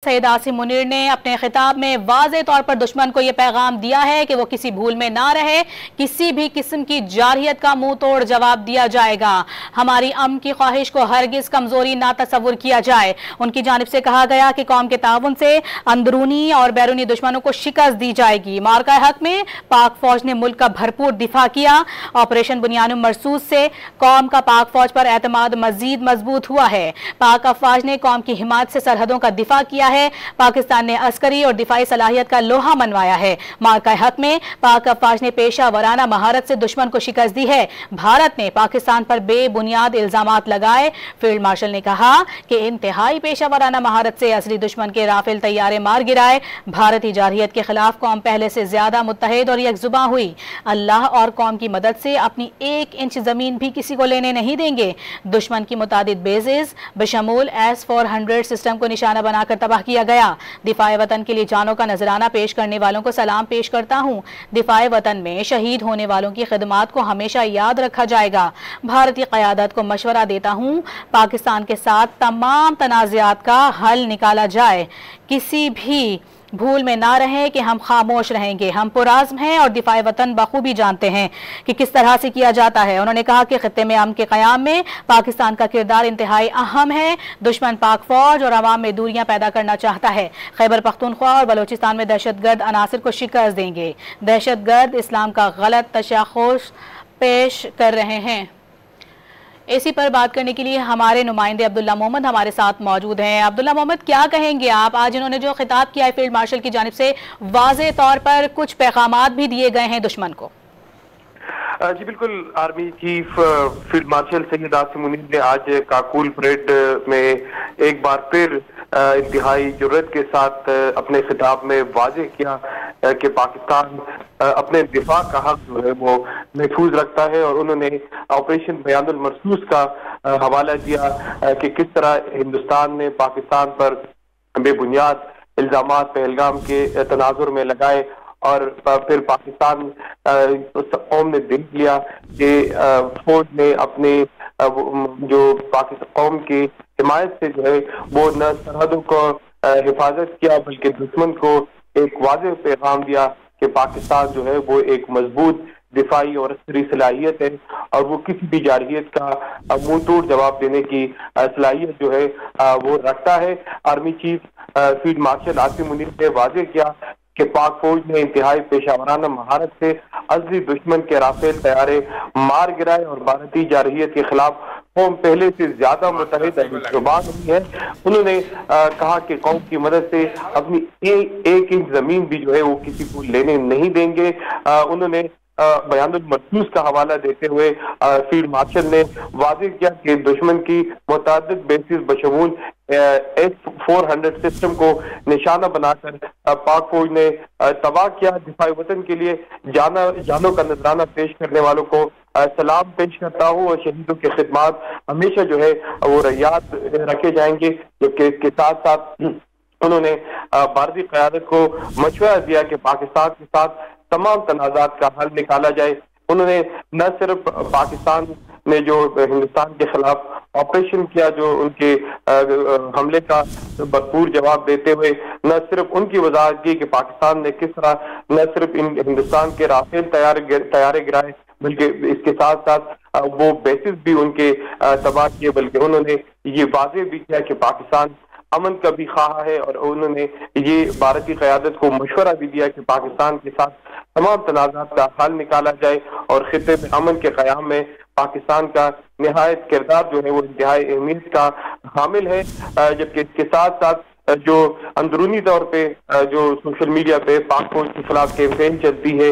सैयद आसिम मुनीर ने अपने खिताब में वाज़े तौर पर दुश्मन को ये पैगाम दिया है कि वो किसी भूल में ना रहे, किसी भी किस्म की जारहियत का मुंह तोड़ जवाब दिया जाएगा। हमारी अमन की ख्वाहिश को हरगिज कमजोरी ना तस्वुर किया जाए। उनकी जानिब से कहा गया कि कौम के ताउन से अंदरूनी और बैरूनी दुश्मनों को शिकस्त दी जाएगी। मार्का हक में पाक फौज ने मुल्क का भरपूर दिफा किया। ऑपरेशन बुनियानुम मरसूस से कौम का पाक फौज पर एतमाद मजीद मजबूत हुआ है। पाक अफवाज ने कौम की हिमायत से सरहदों का दिफा किया है। पाकिस्तान ने अस्करी और दिफाई सलाहियत का लोहा मनवाया है। मार्का हक में पाक अफवाज ने पेशा वराना महारत से दुश्मन को शिकस्त दी है। भारत ने पाकिस्तान पर बेबुनियाद इल्जामात लगाए। फील्ड मार्शल ने कहा कि इंतहाई पेशा वराना महारत से असली दुश्मन के राफेल तैयारे मार गिराए। भारतीय जारहियत के खिलाफ कौम पहले से ज्यादा मुत्तहिद और यकजुबा हुई। अल्लाह और कौम की मदद से अपनी 1 इंच जमीन भी किसी को लेने नहीं देंगे। दुश्मन की मुतादिद बेसेस बशमूल S-400 सिस्टम को निशाना बनाकर तबाह किया गया। दिफाए वतन के लिए जानों का नजराना पेश करने वालों को सलाम पेश करता हूँ। दिफाए वतन में शहीद होने वालों की खिदमात को हमेशा याद रखा जाएगा। भारतीय क़यादत को मशवरा देता हूँ, पाकिस्तान के साथ तमाम तनाज़ात का हल निकाला जाए। किसी भी भूल में ना रहें कि हम खामोश रहेंगे। हम पुराज़्म हैं और दिफाए वतन बखूबी जानते हैं कि किस तरह से किया जाता है। उन्होंने कहा कि खित्ते में अमन के क़याम में पाकिस्तान का किरदार इंतहाई अहम है। दुश्मन पाक फौज और अवाम में दूरियां पैदा करना चाहता है। खैबर पख्तूनख्वा और बलोचिस्तान में दहशतगर्द अनासिर को शिकस्त देंगे। दहशतगर्द इस्लाम का गलत तशख़्ख़ुस पेश कर रहे हैं। इसी पर बात करने के लिए हमारे नुमाइंदे अब्दुल्ला मोहम्मद हमारे साथ मौजूद हैं। अब्दुल्ला मोहम्मद, क्या कहेंगे आप? आज इन्होंने जो खिताब किया है फील्ड मार्शल की जानिब से, वाज़े तौर पर कुछ पैगामात भी दिए गए हैं दुश्मन को। जी बिल्कुल, army chief field marshal Syed Asim Munir ने आज काकुल परेड में एक बार फिर इंतहाई जुर्रत के साथ अपने खिताब में वाज़े किया कि पाकिस्तान अपने दिफा का हक जो है वो महफूज रखता है। और उन्होंने ऑपरेशन बयानुल मरसूस का हवाला दिया कि किस तरह हिंदुस्तान ने पाकिस्तान पर बेबुनियाद इल्जामात पहलगाम के तनाजुर में लगाए और फिर पाकिस्तान कौम ने देख लिया कि फौज ने अपने जो पाकिस्तान कौम की हिमायत से जो है वो न सरहदों को हिफाजत किया बल्कि दुश्मन को एक वाज़ेह पैगाम दिया कि पाकिस्तान जो है वो एक मजबूत दिफाई और अस्करी सलाहियत है और वो किसी भी जारहियत का मुंह तोड़ जवाब देने की सलाहियत जो है वो रखता है। Army chief field marshal Asim Munir ने वाज़ेह किया कि पाक फौज ने इंतहाई पेशावराना महारत से असली दुश्मन के राफेल तैयारे मार गिराए और भारतीय जारहियत के खिलाफ कौम पहले से ज्यादा मुतहिद हुई है। उन्होंने कहा कि कौम की मदद से अपनी 1 इंच जमीन भी जो है वो किसी को लेने नहीं देंगे। उन्होंने बयानुल मरसूस का हवाला देते हुए फील्ड मार्शल ने वाज़ेह किया कि दुश्मन की मुतादिद बेसिस बशमूल S-400 सिस्टम को निशाना बनाकर पाक फौज ने तबाह किया। दिफाई वतन के लिए जानों का नजराना पेश करने वालों को सलाम पेश करता हूँ और शहीदों की खिदमत हमेशा जो है वो याद रखे जाएंगे। जबकि इसके साथ साथ उन्होंने भारतीय क़यादत को मशवरा दिया कि पाकिस्तान के साथ तमाम तनाज़ात का हल निकाला जाए। उन्होंने न सिर्फ पाकिस्तान ने जो हिंदुस्तान के खिलाफ ऑपरेशन किया, जो उनके हमले का भरपूर जवाब देते हुए न सिर्फ उनकी वजाहत की कि पाकिस्तान ने किस तरह न सिर्फ हिंदुस्तान के राफेल तैयारे गिराए बल्कि इसके साथ साथ वो बेसिस भी उनके तबाह किए, बल्कि उन्होंने ये वाज़ेह भी किया कि पाकिस्तान अमन का भी ख्वाह है। और उन्होंने ये भारतीय क़यादत को मशवरा भी दिया कि पाकिस्तान के साथ तमाम तनाज़ात का हल निकाला जाए और खित्ते में अमन के क़याम में पाकिस्तान का निहायत किरदार जो है वो इंतहाई अहमियत का हामिल है। जबकि इसके साथ साथ जो अंदरूनी तौर पे जो सोशल मीडिया पे पाक फौज के खिलाफ कैंपेन चलती है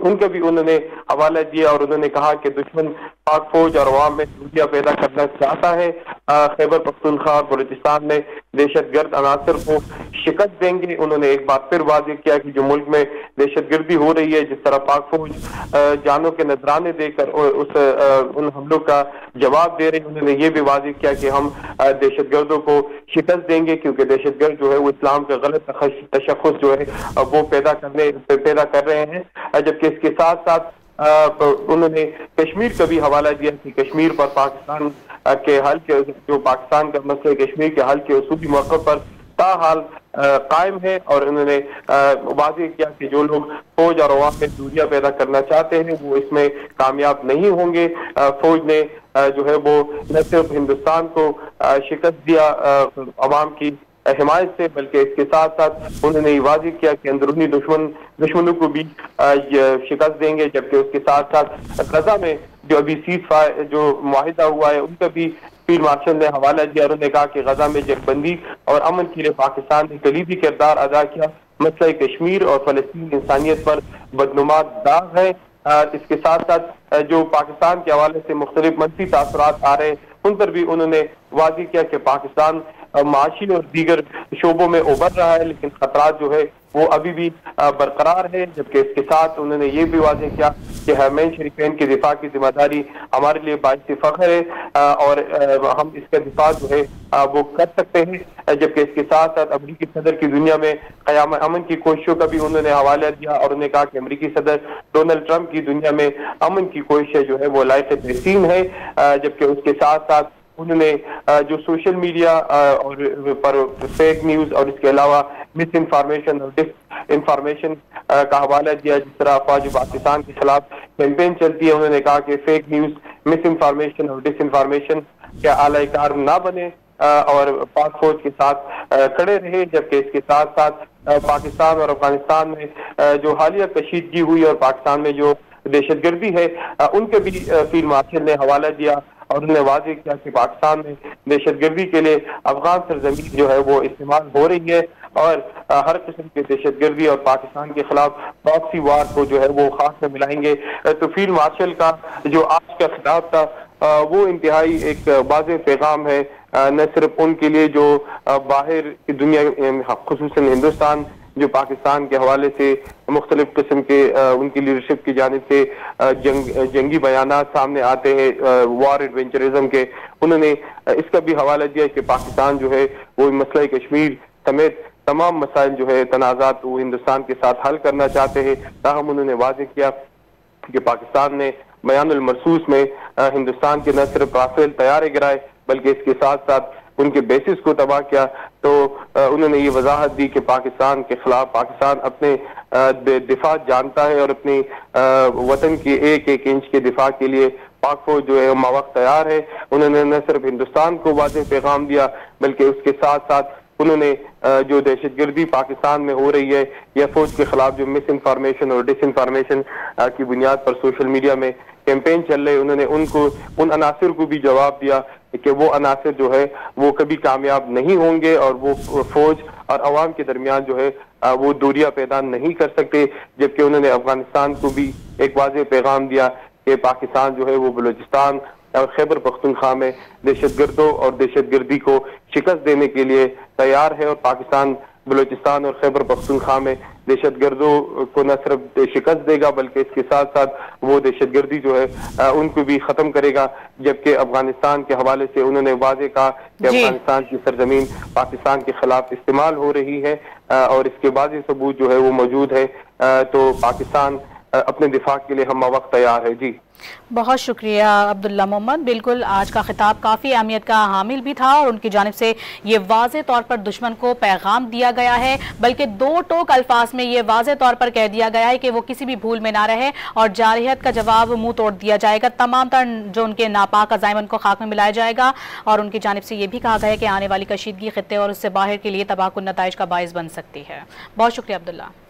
उनका भी उन्होंने हवाला दिया और उन्होंने कहा कि दुश्मन पाक फौज और अवाम में दूरियां पैदा करना चाहता है। खैबर पख्तूनख्वा और बलूचिस्तान में दहशतगर्द अनासर को शिकस्त देंगे। उन्होंने एक बार फिर वाज़ेह किया कि जो मुल्क में दहशतगर्दी हो रही है, जिस तरह पाक फौज जानों के नजराने देकर उन हमलों का जवाब दे रही है, उन्होंने ये भी वाज़ेह किया कि हम दहशतगर्दों को शिकस्त देंगे क्योंकि दहशतगर्द जो है वो इस्लाम का गलत तशख़्ख़ुस जो है वो पैदा कर रहे हैं। जबकि इसके साथ साथ उन्होंने कश्मीर का भी हवाला दिया कि कश्मीर पर पाकिस्तान के हल के जो पाकिस्तान का मसला कश्मीर के हल के उसूली मौके पर تاحال قائم ہے، اور انہوں نے واضح کیا کہ جو لوگ فوج اور عوام میں دوریاں پیدا کرنا چاہتے ہیں وہ اس میں کامیاب نہیں ہوں گے۔ فوج نے جو ہے وہ نہ صرف ہندوستان کو شکست دیا عوام کی حمایت سے، بلکہ اس کے ساتھ ساتھ انہوں نے یہ واضح کیا کہ اندرونی دشمنوں کو بھی شکست دیں گے، جبکہ اس کے ساتھ ساتھ غزہ میں جو ابھی سیز فائر جو معاہدہ ہوا ہے ان کا بھی فیلڈ مارشل نے حوالہ دیا، اور انہوں نے کہا کہ غزہ میں جنگ بندی اور امن کے لیے پاکستان نے کلیدی کردار ادا کیا۔ مسئلہ کشمیر اور فلسطین انسانیت پر بدنما داغ ہے۔ اس کے ساتھ ساتھ جو پاکستان کے حوالے سے مختلف منفی تاثرات آ رہے ہیں ان پر بھی انہوں نے واضح کیا کہ پاکستان معاشی اور دیگر شعبوں میں ابھر رہا ہے، لیکن خطرات جو ہے وہ ابھی بھی برقرار ہے۔ جبکہ اس کے ساتھ انہوں نے یہ بھی واضح کیا کہ حرمین شریفین کی دفاع کی ذمہ داری ہمارے لیے باعث فخر ہے، اور ہم اس کا دفاع جو ہے وہ کر سکتے ہیں۔ جبکہ اس کے ساتھ ساتھ امریکی صدر کی دنیا میں قیام امن کی کوششوں کا بھی انہوں نے حوالہ دیا، اور انہوں نے کہا کہ امریکی صدر ڈونلڈ ٹرمپ کی دنیا میں امن کی کوششیں جو ہے وہ لائق تحسین ہے۔ جبکہ اس کے ساتھ ساتھ انہوں نے جو سوشل میڈیا اور پر فیک نیوز اور اس کے علاوہ مس انفارمیشن اور ڈس انفارمیشن کا حوالہ دیا، جس طرح افواج پاکستان کے خلاف کیمپین چلتی ہے، انہوں نے کہا کہ فیک نیوز، مس انفارمیشن اور ڈس انفارمیشن کے اعلی کار نہ بنے اور پاک فوج کے ساتھ کھڑے رہے۔ جبکہ اس کے ساتھ ساتھ پاکستان اور افغانستان میں جو حالیہ کشیدگی ہوئی اور پاکستان میں جو دہشت گردی ہے ان کے بھی فیلڈ مارشل نے حوالہ دیا، اور انہوں نے واضح کیا کہ پاکستان میں دہشت گردی کے لیے افغان سرزمین جو ہے وہ استعمال ہو رہی ہے، اور ہر قسم کے دہشت گردی اور پاکستان کے خلاف پراکسی وار کو جو ہے وہ خاص میں ملائیں گے۔ تو فیلڈ مارشل کا جو آج کا خطاب تھا وہ انتہائی ایک واضح پیغام ہے، نہ صرف ان کے لیے جو باہر کی دنیا خصوصاً ہندوستان جو پاکستان کے حوالے سے مختلف قسم کے ان کی لیڈرشپ کی جانب سے جنگی بیانات سامنے آتے ہیں وار ایڈونچرزم کے، انہوں نے اس کا بھی حوالہ دیا کہ پاکستان جو ہے وہ مسئلہ کشمیر سمیت تمام مسائل جو ہے تنازعات وہ ہندوستان کے ساتھ حل کرنا چاہتے ہیں۔ تاہم انہوں نے واضح کیا کہ پاکستان نے بیان المرسوس میں ہندوستان کے نہ صرف رافیل طیارے گرائے بلکہ اس کے ساتھ ساتھ ان کے بیسز کو تباہ کیا۔ تو انہوں نے یہ وضاحت دی کہ پاکستان کے خلاف پاکستان اپنے دفاع جانتا ہے اور اپنی وطن کی ایک ایک انچ کے دفاع کے لیے پاک فوج جو ہے ماوقت تیار ہے۔ انہوں نے نہ صرف ہندوستان کو واضح پیغام دیا بلکہ اس کے ساتھ ساتھ انہوں نے جو دہشت گردی پاکستان میں ہو رہی ہے یا فوج کے خلاف جو مس انفارمیشن اور ڈس انفارمیشن کی بنیاد پر سوشل میڈیا میں کیمپین چل رہے، انہوں نے ان عناصر کو بھی جواب دیا کہ وہ عناصر جو ہے وہ کبھی کامیاب نہیں ہوں گے، اور وہ فوج اور عوام کے درمیان جو ہے وہ دوریاں پیدا نہیں کر سکتے۔ جبکہ انہوں نے افغانستان کو بھی ایک واضح پیغام دیا کہ پاکستان جو ہے وہ بلوچستان اور خیبر پختونخوا میں دہشت گردوں اور دہشت گردی کو شکست دینے کے لیے تیار ہے، اور پاکستان بلوچستان اور خیبر پختونخوا میں دہشت گردوں کو نہ صرف شکست دے گا بلکہ اس کے ساتھ ساتھ وہ دہشت گردی جو ہے ان کو بھی ختم کرے گا۔ جبکہ افغانستان کے حوالے سے انہوں نے واضح کہا کہ افغانستان کی سرزمین پاکستان کے خلاف استعمال ہو رہی ہے اور اس کے واضح ثبوت جو ہے وہ موجود ہے، تو پاکستان اپنے دفاع کے لیے ہم وقت تیار ہے۔ جی بہت شکریہ عبداللہ محمد۔ بالکل آج کا خطاب کافی اہمیت کا حامل بھی تھا، اور ان کی جانب سے یہ واضح طور پر دشمن کو پیغام دیا گیا ہے، بلکہ دو ٹوک الفاظ میں یہ واضح طور پر کہہ دیا گیا ہے کہ وہ کسی بھی بھول میں نہ رہے اور جارحیت کا جواب منہ توڑ دیا جائے گا، تمام تر جو ان کے ناپاک عزائم ان کو خاک میں ملایا جائے گا، اور ان کی جانب سے یہ بھی کہا گیا ہے کہ آنے والی کشیدگی خطے اور اس سے باہر کے لیے تباہ کن نتائج کا باعث بن سکتی ہے۔ بہت شکریہ عبداللہ۔